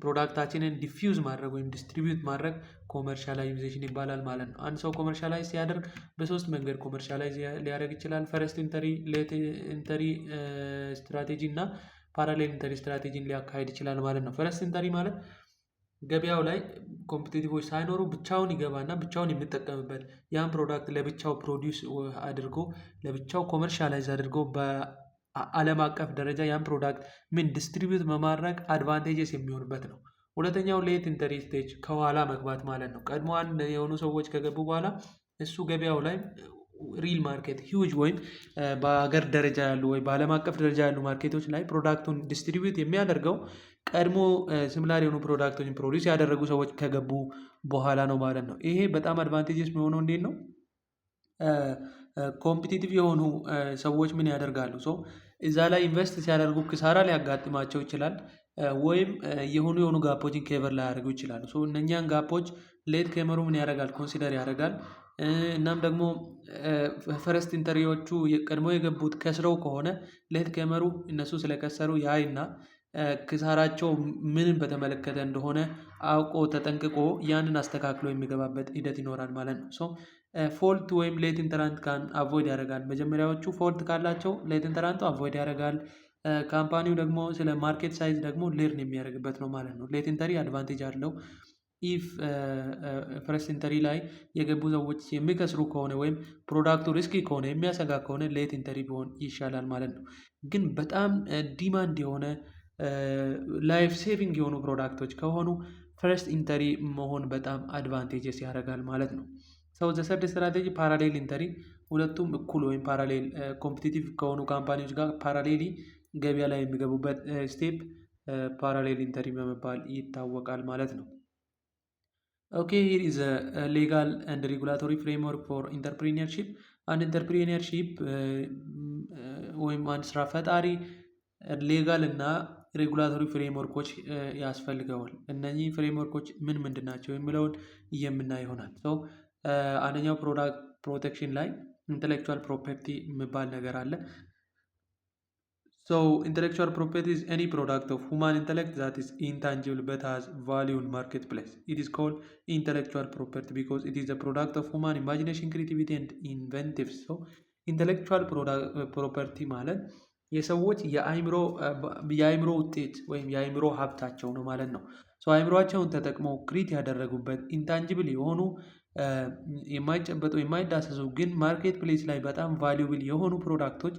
Speaker 1: ፕሮዳክታችንን ዲፊውዝ ማድረግ ወይም ዲስትሪቢዩት ማድረግ ኮመርሻላይዜሽን ይባላል ማለት ነው። አንድ ሰው ኮመርሻላይዝ ሲያደርግ በሶስት መንገድ ኮመርሻላይዝ ሊያደርግ ይችላል። ፈረስት ኢንተሪ፣ ሌት ኢንተሪ ስትራቴጂ እና ፓራሌል ኢንተሪ ስትራቴጂን ሊያካሄድ ይችላል ማለት ነው። ፈረስት ኢንተሪ ማለት ገበያው ላይ ኮምፒቲቲቮች ሳይኖሩ ብቻውን ይገባና ብቻውን የሚጠቀምበት ያን ፕሮዳክት ለብቻው ፕሮዲውስ አድርጎ ለብቻው ኮመርሻላይዝ አድርጎ በዓለም አቀፍ ደረጃ ያን ፕሮዳክት ምን ዲስትሪቢዩት በማድረግ አድቫንቴጅስ የሚሆንበት ነው። ሁለተኛው ሌት ኢንተሪ ስቴጅ ከኋላ መግባት ማለት ነው። ቀድሞ አንድ የሆኑ ሰዎች ከገቡ በኋላ እሱ ገበያው ላይ ሪል ማርኬት ሂውጅ ወይም በሀገር ደረጃ ያሉ ወይ በዓለም አቀፍ ደረጃ ያሉ ማርኬቶች ላይ ፕሮዳክቱን ዲስትሪቢዩት የሚያደርገው ቀድሞ ሲሚላር የሆኑ ፕሮዳክቶችን ፕሮዲውስ ያደረጉ ሰዎች ከገቡ በኋላ ነው ማለት ነው። ይሄ በጣም አድቫንቴጅስ የሚሆነው እንዴት ነው? ኮምፒቲቲቭ የሆኑ ሰዎች ምን ያደርጋሉ? እዛ ላይ ኢንቨስት ሲያደርጉ ክሳራ ሊያጋጥማቸው ይችላል፣ ወይም የሆኑ ጋፖችን ኬቨር ላያደርጉ ይችላሉ። እነኛን ጋፖች ሌት ኬመሩ ምን ያደርጋል? ኮንሲደር ያደርጋል። እናም ደግሞ ፈረስት ኢንተሪዎቹ ቀድሞ የገቡት ከስረው ከሆነ ሌት ኬመሩ እነሱ ስለከሰሩ ያይና ክሳራቸው ምንን በተመለከተ እንደሆነ አውቆ ተጠንቅቆ ያንን አስተካክሎ የሚገባበት ሂደት ይኖራል ማለት ነው። ሶ ፎልት ወይም ሌት ኢንተራንት ካን አቮይድ ያደርጋል። መጀመሪያዎቹ ፎልት ካላቸው ሌት ኢንተራንቱ አቮይድ ያደርጋል። ካምፓኒው ደግሞ ስለ ማርኬት ሳይዝ ደግሞ ሌርን የሚያደርግበት ነው ማለት ነው። ሌት ኢንተሪ አድቫንቴጅ አለው። ኢፍ ፈርስት ኢንተሪ ላይ የገቡ ሰዎች የሚከስሩ ከሆነ ወይም ፕሮዳክቱ ሪስኪ ከሆነ የሚያሰጋ ከሆነ ሌት ኢንተሪ ቢሆን ይሻላል ማለት ነው። ግን በጣም ዲማንድ የሆነ ላይፍ ሴቪንግ የሆኑ ፕሮዳክቶች ከሆኑ ፈርስት ኢንተሪ መሆን በጣም አድቫንቴጅስ ያደርጋል ማለት ነው። ሰው ዘ ሰርድ ስትራቴጂ ፓራሌል ኢንተሪ፣ ሁለቱም እኩል ወይም ፓራሌል ኮምፒቲቲቭ ከሆኑ ካምፓኒዎች ጋር ፓራሌሊ ገበያ ላይ የሚገቡበት ስቴፕ ፓራሌል ኢንተሪ በመባል ይታወቃል ማለት ነው። ኦኬ ሂር ኢዝ ሌጋል ኤንድ ሬጉላቶሪ ፍሬምወርክ ፎር ኢንተርፕሪነርሺፕ። አንድ ኢንተርፕሪነርሺፕ ወይም አንድ ስራ ፈጣሪ ሌጋል እና ሬጉላቶሪ ፍሬምወርኮች ያስፈልገዋል። እነኚህ ፍሬምወርኮች ምን ምንድን ናቸው የሚለውን የምናይ ይሆናል። አንደኛው ፕሮዳክት ፕሮቴክሽን ላይ ኢንተሌክቹዋል ፕሮፐርቲ የሚባል ነገር አለ። ኢንተሌክቹዋል ፕሮፐርቲ is any product of human intellect that is intangible but has value in marketplace. It is called intellectual property because it is the product of human imagination, creativity and inventive. ኢንተሌክቹዋል ፕሮፐርቲ ማለት የሰዎች የአእምሮ ውጤት ወይም የአእምሮ ሀብታቸው ነው ማለት ነው። አእምሯቸውን ተጠቅመው ክሪት ያደረጉበት ኢንታንጂብል የሆኑ የማይጨበጡ የማይዳሰሱ ግን ማርኬት ፕሌስ ላይ በጣም ቫሉብል የሆኑ ፕሮዳክቶች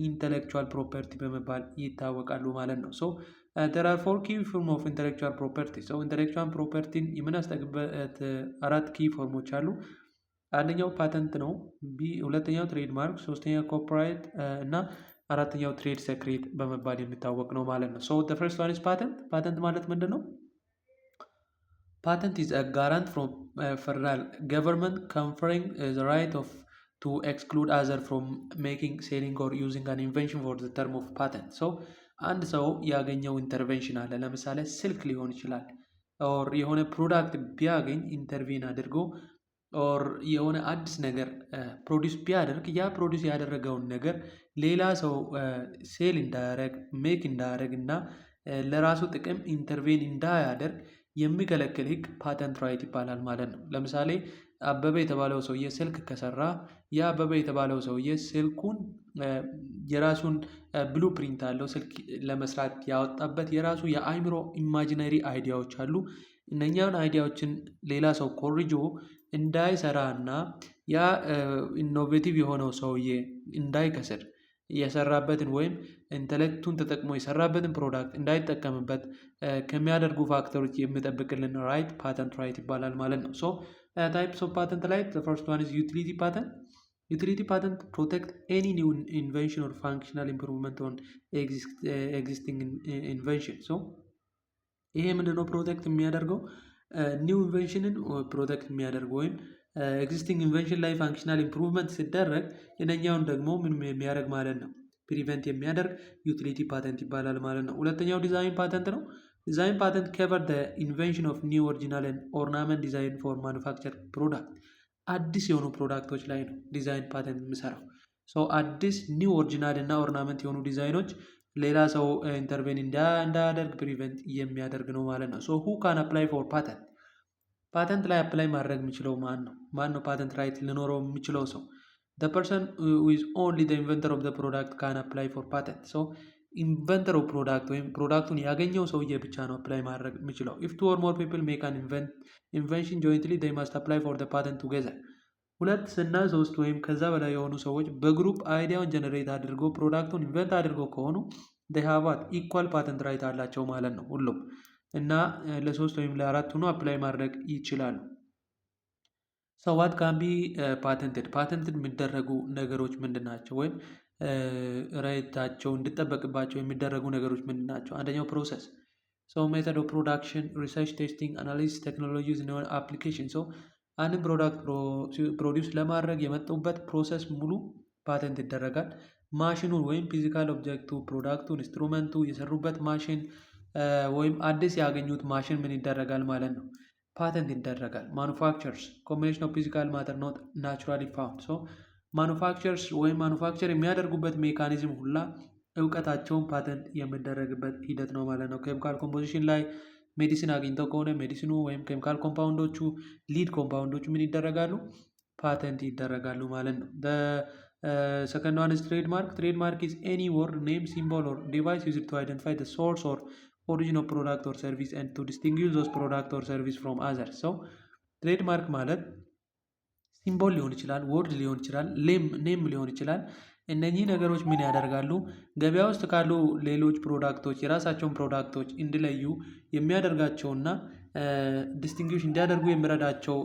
Speaker 1: ኢንተሌክቹዋል ፕሮፐርቲ በመባል ይታወቃሉ ማለት ነው። there are 4 key form of intellectual property. ኢንተሌክቹዋል ፕሮፐርቲን የምናስጠቅበት 4 ኪ ፎርሞች አሉ። አንደኛው ፓተንት ነው። ሁለተኛው ትሬድ ማርክ፣ ሶስተኛው ኮፒራይት እና አራተኛው ትሬድ ሴክሬት በመባል የሚታወቅ ነው ማለት ነው። the first one is patent. ፓተንት ማለት ምንድን ነው? Patent is a grant from federal government conferring the right to exclude others from making, selling or using an invention for the term of patent. አንድ ሰው ያገኘው ኢንተርቬንሽን አለ። ለምሳሌ ስልክ ሊሆን ይችላል። ኦር የሆነ ፕሮዳክት ቢያገኝ ኢንተርቬን አድርጎ ኦር የሆነ አዲስ ነገር ፕሮዲስ ቢያደርግ ያ ፕሮዲስ ያደረገውን ነገር ሌላ ሰው ሴል እንዳያደርግ ሜክ እንዳያደርግ እና ለራሱ ጥቅም ኢንተርቬን እንዳያደርግ የሚከለክል ህግ ፓተንት ራይት ይባላል ማለት ነው። ለምሳሌ አበበ የተባለው ሰውዬ ስልክ ከሰራ ያ አበበ የተባለው ሰውዬ ስልኩን የራሱን ብሉ ፕሪንት አለው። ስልክ ለመስራት ያወጣበት የራሱ የአእምሮ ኢማጂነሪ አይዲያዎች አሉ። እነኛን አይዲያዎችን ሌላ ሰው ኮርጆ እንዳይሰራ እና ያ ኢኖቬቲቭ የሆነው ሰውዬ እንዳይከስር የሰራበትን ወይም ኢንተሌክቱን ተጠቅሞ የሰራበትን ፕሮዳክት እንዳይጠቀምበት ከሚያደርጉ ፋክተሮች የሚጠብቅልን ራይት ፓተንት ራይት ይባላል ማለት ነው። ታይፕስ ኦፍ ፓተንት ላይ ፈርስት ዋን ኢዝ ዩቲሊቲ ፓተንት። ዩቲሊቲ ፓተንት ፕሮቴክት ኤኒ ኒው ኢንቨንሽን ኦር ፋንክሽናል ኢምፕሩቭመንት ኦን ኤግዚስቲንግ ኢንቨንሽን። ይሄ ምንድነው ፕሮቴክት የሚያደርገው? ኒው ኢንቨንሽንን ፕሮቴክት የሚያደርግ ወይም ኤግዚስቲንግ ኢንቨንሽን ላይ ፋንክሽናል ኢምፕሩቭመንት ሲደረግ የነኛውን ደግሞ ምን የሚያደርግ ማለት ነው? ፕሪቨንት የሚያደርግ ዩቲሊቲ ፓተንት ይባላል ማለት ነው። ሁለተኛው ዲዛይን ፓተንት ነው። ዲዛይን ፓተንት ከቨር ደ ኢንቨንሽን ኦፍ ኒው ኦሪጂናል ኦርናመንት ዲዛይን ፎር ማኑፋክቸር ፕሮዳክት። አዲስ የሆኑ ፕሮዳክቶች ላይ ነው ዲዛይን ፓተንት የሚሰራው። አዲስ ኒው ኦሪጂናል እና ኦርናመንት የሆኑ ዲዛይኖች ሌላ ሰው ኢንተርቬን እንዳያደርግ ፕሪቨንት የሚያደርግ ነው ማለት ነው። ሁ ካን አፕላይ ፎር ፓተንት። ፓተንት ላይ አፕላይ ማድረግ የሚችለው ማን ነው? ማን ነው ፓተንት ራይት ሊኖረው የሚችለው ሰው? the person who is only the inventor of the product can apply for patent. ኢንቨንተር ኦፍ ፕሮዳክት ወይም ፕሮዳክቱን ያገኘው ሰውዬ ብቻ ነው አፕላይ ማድረግ የሚችለው። if 2 or more people make an invention jointly they must apply for the patent together. 2 እና 3 ወይም ከዛ በላይ የሆኑ ሰዎች በግሩፕ አይዲያውን ጀነሬት አድርጎ ፕሮዳክቱን ኢንቨንት አድርጎ ከሆኑ they have ኢኳል ፓተንት ራይት አላቸው ማለት ነው ሁሉም እና ለ3 ወይም ለ4 ሆኖ አፕላይ ማድረግ ይችላሉ። what can be patented? ፓተንትድ የሚደረጉ ነገሮች ምንድን ናቸው? ወይም ራይታቸው እንዲጠበቅባቸው የሚደረጉ ነገሮች ምንድን ናቸው? አንደኛው ፕሮሰስ ሜተድ ኦፍ ፕሮዳክሽን፣ ሪሰርች፣ ቴስቲንግ፣ አናሊሲስ፣ ቴክኖሎጂዝ እና አፕሊኬሽን። አንድን ፕሮዳክት ፕሮዲውስ ለማድረግ የመጡበት ፕሮሰስ ሙሉ ፓተንት ይደረጋል። ማሽኑን ወይም ፊዚካል ኦብጀክቱ፣ ፕሮዳክቱን፣ ኢንስትሩመንቱ፣ የሰሩበት ማሽን ወይም አዲስ ያገኙት ማሽን ምን ይደረጋል ማለት ነው? ፓተንት ይደረጋል። ማኑፋክቸርስ ኮምቢኔሽን ኦፍ ፊዚካል ማተር ኖት ናቹራሊ ፋውንድ። ማኑፋክቸርስ ወይም ማኑፋክቸር የሚያደርጉበት ሜካኒዝም ሁላ እውቀታቸውን ፓተንት የሚደረግበት ሂደት ነው ማለት ነው። ኬሚካል ኮምፖዚሽን ላይ ሜዲሲን አግኝተው ከሆነ ሜዲሲኑ ወይም ኬሚካል ኮምፓውንዶቹ ሊድ ኮምፓውንዶቹ ምን ይደረጋሉ? ፓተንት ይደረጋሉ ማለት ነው። ሰከንድ ዋን ኢዝ ትሬድማርክ። ትሬድማርክ ኢዝ ኤኒ ወርድ ኔም ሲምቦል ኦር ዲቫይስ ዩዝድ ቱ አይደንቲፋይ ዘ ሶርስ ኦር ኦሪጂን ኦፍ ፕሮዳክት ኦር ሰርቪስ ኤንድ ቱ ዲስቲንጉሽ ዞዝ ፕሮዳክት ኦር ሰርቪስ ፍሮም አዘርስ። ሰው ትሬድማርክ ማለት ሲምቦል ሊሆን ይችላል፣ ወርድ ሊሆን ይችላል፣ ኔም ሊሆን ይችላል። እነኚህ ነገሮች ምን ያደርጋሉ? ገበያ ውስጥ ካሉ ሌሎች ፕሮዳክቶች የራሳቸውን ፕሮዳክቶች እንዲለዩ የሚያደርጋቸውና ዲስቲንጉሽ እንዲያደርጉ የሚረዳቸው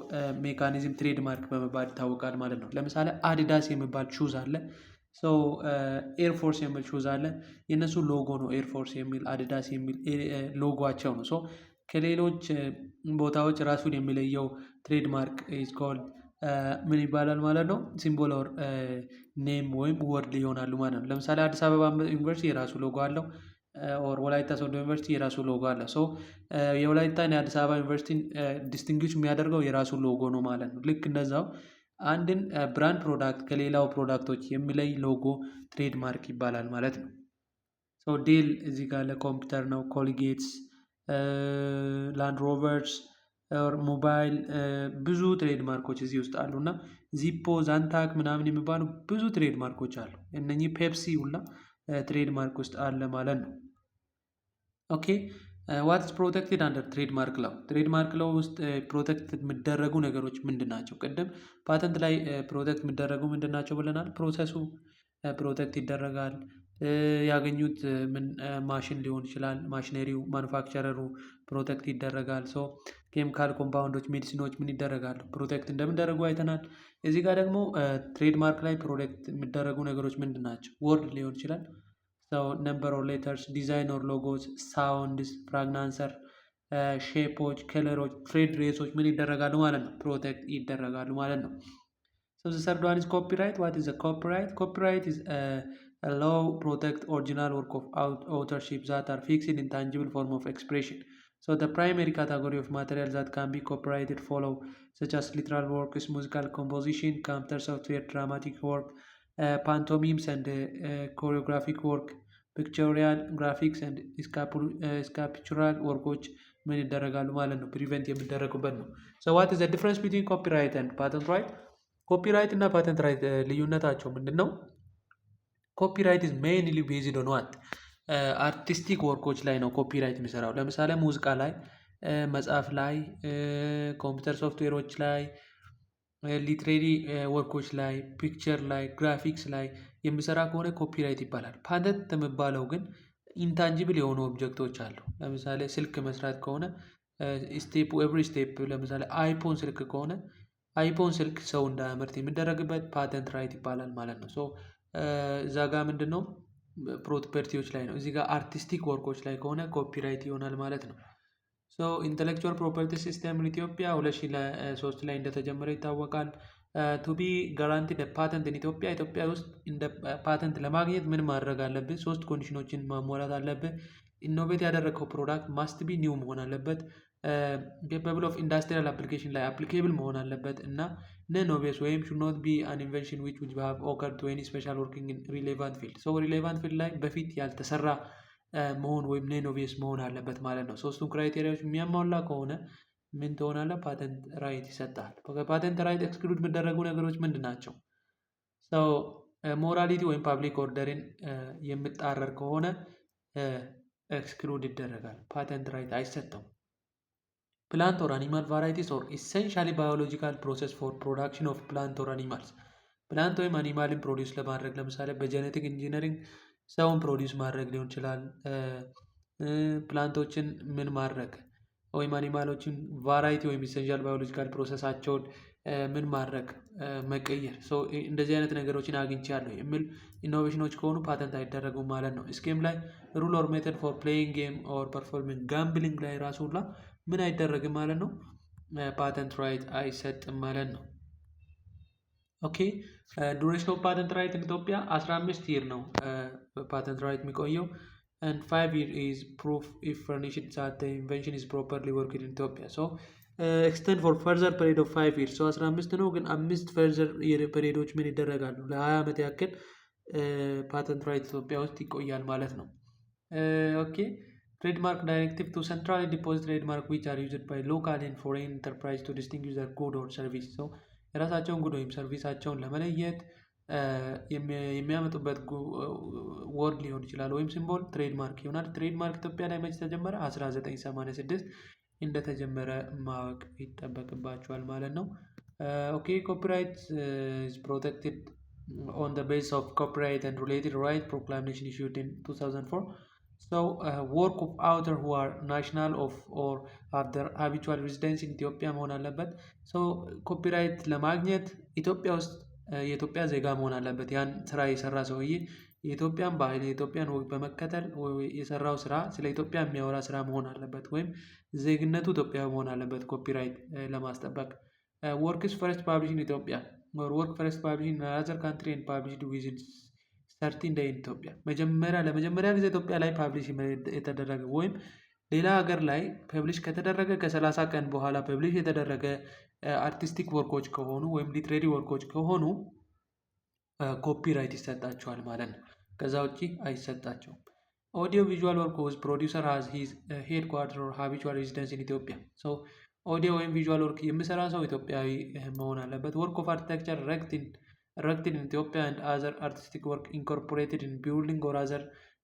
Speaker 1: ሜካኒዝም ትሬድማርክ በመባል ይታወቃል ማለት ነው። ለምሳሌ አዲዳስ የሚባል ሹዝ አለ። ሰው ኤርፎርስ የሚል ሹዝ አለ። የእነሱ ሎጎ ነው ኤርፎርስ የሚል አዲዳስ የሚል ሎጎቸው ነው። ሶ ከሌሎች ቦታዎች ራሱን የሚለየው ትሬድማርክ ኢዝ ኮልድ ምን ይባላል ማለት ነው? ሲምቦል ኦር ኔም ወይም ወርድ ይሆናሉ ማለት ነው። ለምሳሌ አዲስ አበባ ዩኒቨርሲቲ የራሱ ሎጎ አለው። ኦር ወላይታ ሶዶ ዩኒቨርሲቲ የራሱ ሎጎ አለው። ሶ የወላይታና የአዲስ አበባ ዩኒቨርሲቲን ዲስቲንጉሽ የሚያደርገው የራሱ ሎጎ ነው ማለት ነው። ልክ እንደዛው አንድን ብራንድ ፕሮዳክት ከሌላው ፕሮዳክቶች የሚለይ ሎጎ ትሬድማርክ ይባላል ማለት ነው። ሶ ዴል እዚህ ጋር ለኮምፒውተር ነው። ኮልጌትስ፣ ላንድ ሮቨርስ ሞባይል ብዙ ትሬድ ማርኮች እዚህ ውስጥ አሉ እና ዚፖ፣ ዛንታክ ምናምን የሚባሉ ብዙ ትሬድ ማርኮች አሉ። እነኚህ ፔፕሲ ሁላ ትሬድ ማርክ ውስጥ አለ ማለት ነው። ኦኬ ዋትስ ፕሮቴክትድ አንደር ትሬድ ማርክ ላው? ትሬድ ማርክ ላው ውስጥ ፕሮቴክት የሚደረጉ ነገሮች ምንድን ናቸው? ቅድም ፓተንት ላይ ፕሮቴክት የሚደረጉ ምንድን ናቸው ብለናል። ፕሮሰሱ ፕሮቴክት ይደረጋል። ያገኙት ማሽን ሊሆን ይችላል። ማሽነሪው ማኑፋክቸረሩ ፕሮቴክት ይደረጋል። ሶ ኬሚካል ኮምፓውንዶች ሜዲሲኖች ምን ይደረጋሉ? ፕሮቴክት እንደሚደረጉ አይተናል። እዚህ ጋር ደግሞ ትሬድማርክ ላይ ፕሮቴክት የሚደረጉ ነገሮች ምንድን ናቸው? ወርድ ሊሆን ይችላል። ሰው ነምበር ኦር ሌተርስ፣ ዲዛይን ኦር ሎጎስ፣ ሳውንድስ፣ ፍራግናንሰር፣ ሼፖች፣ ከለሮች፣ ትሬድ ሬሶች ምን ይደረጋሉ ማለት ነው? ፕሮቴክት ይደረጋሉ ማለት ነው። So the third one is copyright. What is a copyright? Copyright is a law protect original work of authorship that are fixed in tangible form of expression. So the primary category of materials that can be copyrighted follow, such as literal works, musical composition, computer software, dramatic work, pantomimes and choreographic work, pictorial graphics and sculptural workoች ምን ይደረጋሉ ማለት ነው? ፕሪቨንት የሚደረጉበት ነው። So what is the difference between copyright and patent right? ኮፒራይት እና ፓተንት ራይት ልዩነታቸው ምንድን ነው? ኮፒራይት ኢዝ ሜይንሊ ቤዝድ ኦን ዋት አርቲስቲክ ወርኮች ላይ ነው ኮፒራይት የሚሰራው። ለምሳሌ ሙዚቃ ላይ፣ መጽሐፍ ላይ፣ ኮምፒውተር ሶፍትዌሮች ላይ፣ ሊትሬሪ ወርኮች ላይ፣ ፒክቸር ላይ፣ ግራፊክስ ላይ የሚሰራ ከሆነ ኮፒራይት ይባላል። ፓተንት የሚባለው ግን ኢንታንጂብል የሆኑ ኦብጀክቶች አሉ። ለምሳሌ ስልክ መስራት ከሆነ ስቴፕ ኤቭሪ ስቴፕ፣ ለምሳሌ አይፎን ስልክ ከሆነ አይፎን ስልክ ሰው እንዳያመርት የሚደረግበት ፓተንት ራይት ይባላል ማለት ነው። ሶ እዛ ጋር ምንድን ነው ፕሮፐርቲዎች ላይ ነው። እዚህ ጋር አርቲስቲክ ወርኮች ላይ ከሆነ ኮፒራይት ይሆናል ማለት ነው። ሶ ኢንተሌክቹዋል ፕሮፐርቲ ሲስተም ኢትዮጵያ 2003 ላይ እንደተጀመረ ይታወቃል። ቱ ቢ ጋራንቲድ ፓተንት ኢትዮጵያ ውስጥ እንደ ፓተንት ለማግኘት ምን ማድረግ አለብህ? 3 ኮንዲሽኖችን ማሟላት አለብህ። ኢኖቬት ያደረገው ፕሮዳክት ማስት ቢ ኒው መሆን አለበት። ኬፓብል ኦፍ ኢንዱስትሪያል አፕሊኬሽን ላይ አፕሊኬብል መሆን አለበት እና ነን ኦብቪየስ ወይም should not be an invention which would have occurred to any special working in relevant field. so relevant field ላይ በፊት ያልተሰራ መሆን ወይም ነን ኦብቪየስ መሆን አለበት ማለት ነው። ሶስቱም ክራይቴሪያዎች የሚያሟላ ከሆነ ምን ትሆናለህ? ፓተንት ራይት ይሰጣል። ፓተንት ራይት ኤክስክሉድ የሚደረጉ ነገሮች ምንድን ናቸው? ሞራሊቲ ወይም ፓብሊክ ኦርደርን የምጣረር ከሆነ ኤክስክሉድ ይደረጋል። ፓተንት ራይት አይሰጠውም። plant or animal varieties or essentially biological process for production of plant or animals. ፕላንት ወይም አኒማልን ፕሮዲውስ ለማድረግ ለምሳሌ በጄኔቲክ ኢንጂነሪንግ ሰውን ፕሮዲውስ ማድረግ ሊሆን ይችላል። ፕላንቶችን ምን ማድረግ ወይም አኒማሎችን ቫራይቲ ወይም ኢሴንሻል ባዮሎጂካል ፕሮሰሳቸውን ምን ማድረግ መቀየር። እንደዚህ አይነት ነገሮችን አግኝቻለሁ የሚል ኢኖቬሽኖች ከሆኑ ፓተንት አይደረጉም ማለት ነው። ስኬም ላይ ሩል ኦር ሜተድ ፎር ፕሌይንግ ጌም ኦር ፐርፎርሚንግ ጋምብሊንግ ላይ ራሱ ሁላ ምን አይደረግም ማለት ነው? ፓተንት ራይት አይሰጥም ማለት ነው። ኦኬ ዱሬሽን ኦፍ ፓተንት ራይት ኢትዮጵያ 15 ይር ነው ፓተንት ራይት የሚቆየው and 5 years is proof if furnished that the invention is properly working in Ethiopia. So extend for further period of 5 years. so 15 ነው ግን 5 further year periods ምን ይደረጋሉ? ለ20 ዓመት ያክል ፓተንት ራይት ኢትዮጵያ ውስጥ ይቆያል ማለት ነው። ኦኬ ትሬድማርክ ዳይሬክቲቭ ቱ ሰንትራሊ ዲፖዝ ትሬድማርክ ዊች አር ዩዝድ ባይ ሎካል ኤንድ ፎሬን ኢንተርፕራይዝ ቱ ዲስቲንጉሽ ዘር ጉድ ኦር ሰርቪስ። ሰው የራሳቸውን ጉድ ወይም ሰርቪሳቸውን ለመለየት የሚያመጡበት ወርድ ሊሆን ይችላል ወይም ሲምቦል ትሬድማርክ ይሆናል። ትሬድማርክ ኢትዮጵያ ላይ መቼ ተጀመረ? 1986 እንደተጀመረ ማወቅ ይጠበቅባቸዋል ማለት ነው። ኦኬ ኮፒራይት is protected on the basis of copyright and related rights proclamation issued in 2004. So work of author who are national of or have their habitual residence in Ethiopia መሆን አለበት። ሶ ኮፒራይት ለማግኘት ኢትዮጵያ ውስጥ የኢትዮጵያ ዜጋ መሆን አለበት። ያን ስራ የሰራ ሰውዬ የኢትዮጵያን ባህል የኢትዮጵያን ወግ በመከተል የሰራው ስራ ስለ ኢትዮጵያ የሚያወራ ስራ መሆን አለበት፣ ወይም ዜግነቱ ኢትዮጵያ መሆን አለበት ኮፒራይት ለማስጠበቅ። work is first published in Ethiopia or work first published in another country and published within 13 days in Ethiopia። ለመጀመሪያ ጊዜ ኢትዮጵያ ላይ ፓብሊሽ የተደረገ ወይም ሌላ ሀገር ላይ ፐብሊሽ ከተደረገ ከ30 ቀን በኋላ ፐብሊሽ የተደረገ አርቲስቲክ ወርኮች ከሆኑ ወይም ሊትሬሪ ወርኮች ከሆኑ ኮፒራይት ይሰጣቸዋል ማለት ነው። ከዛ ውጪ አይሰጣቸውም። ኦዲዮ ቪዥዋል ወርክ ውዝ ፕሮዲውሰር ሃዝ ሂዝ ሄድኳርተር ኦር ሃቢቹዋል ሬዚደንስ ኢን ኢትዮጵያ። ሶ ኦዲዮ ወይም ቪዥዋል ወርክ የሚሰራ ሰው ኢትዮጵያዊ መሆን አለበት። ወርክ ኦፍ አርኪቴክቸር erected in Ethiopia and other artistic work incorporated in building or other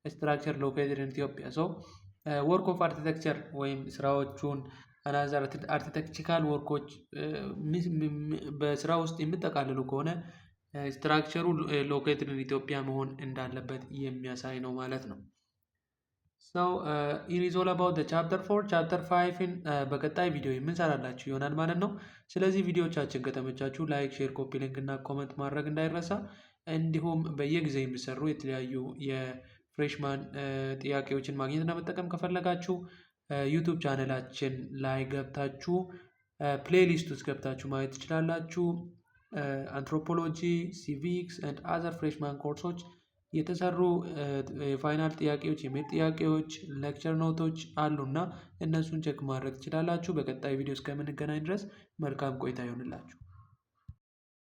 Speaker 1: structure located in Ethiopia. So work of architecture ወይም ስራዎቹን አናዘር አርኪቴክቸራል ወርኮች በስራ ውስጥ የሚጠቃልሉ ከሆነ ስትራክቸሩ ሎኬትድ ኢን ኢትዮጵያ መሆን እንዳለበት የሚያሳይ ነው ማለት ነው። So it is all about the chapter 4 chapter 5ን በቀጣይ ቪዲዮ የምንሰራላችሁ ይሆናል ማለት ነው። ስለዚህ ቪዲዮቻችን ከተመቻችሁ ላይክ፣ ሼር፣ ኮፒ ሊንክ እና ኮመንት ማድረግ እንዳይረሳ። እንዲሁም በየጊዜው የሚሰሩ የተለያዩ የፍሬሽማን ጥያቄዎችን ማግኘት እና መጠቀም ከፈለጋችሁ ዩቱብ ቻነላችን ላይ ገብታችሁ ፕሌሊስት ውስጥ ገብታችሁ ማየት ትችላላችሁ። አንትሮፖሎጂ፣ ሲቪክስ ኤንድ አዘር ፍሬሽማን ኮርሶች የተሰሩ የፋይናል ጥያቄዎች፣ የሜት ጥያቄዎች፣ ሌክቸር ኖቶች አሉና እነሱን ቼክ ማድረግ ትችላላችሁ። በቀጣይ ቪዲዮ እስከምንገናኝ ድረስ መልካም ቆይታ ይሆንላችሁ።